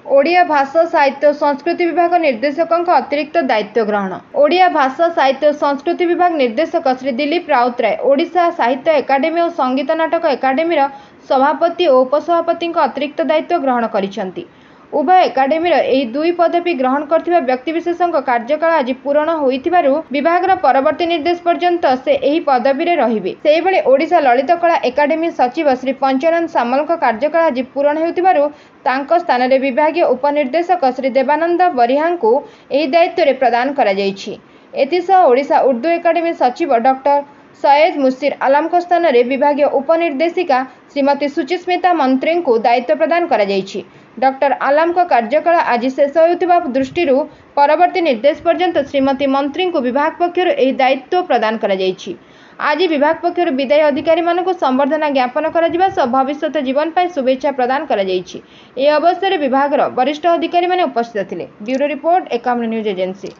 ओडिया भाषा साहित्य संस्कृति विभाग निर्देशक अतिरिक्त दायित्व ग्रहण। ओडिया भाषा साहित्य संस्कृति विभाग निर्देशक श्री दिलीप राउतराय ओडिशा साहित्य एकाडेमी और संगीत नाटक एकाडेमी सभापति और उपसभापति अतिरिक्त दायित्व ग्रहण करिसेंति। उभय एकाडेमी एही दुई पदवी ग्रहण करथिबा व्यक्तिविशेषଙ୍କ कार्यकाल आज पूर्ण होइथिबारु विभाग परवर्ती निर्देश पर्यंत से एही पदवी रे रहिबे। सेहिबळे ओडिशा ललित कला एकाडेमी सचिव श्री पंचानंद सामलଙ୍କ कार्यकाल आज पूर्ण हेउथिबारु तांको स्थान रे विभागीय उपनिर्देशक श्री देवानंद बरिहांको एही दायित्व रे प्रदान करा जायछि। एथिसह ओडिशा उर्दू एकाडेमी सचिव डॉक्टर सैयद मुशीर आलमଙ୍କ स्थान रे विभागीय उपनिर्देशिका श्रीमती सुचिस्मिता मंत्री को दायित्व प्रदान करा जायछि। डॉक्टर आलमଙ୍କ कार्यकाल आज शेष होउथिबा दृष्टिरु परवर्ती निर्देश पर्यंत श्रीमती मंत्री को विभाग पक्षरु एही दायित्व प्रदान करा जायछि। आज विभाग पक्षरु विदायी अधिकारी मानक संबर्धना ज्ञापन करा जिबा सह भविष्यत जीवन पाई शुभेच्छा प्रदान करा जायछि। ए अवसर रे विभाग वरिष्ठ अधिकारी माने उपस्थित थिले। Bureau report Ekamani news agency.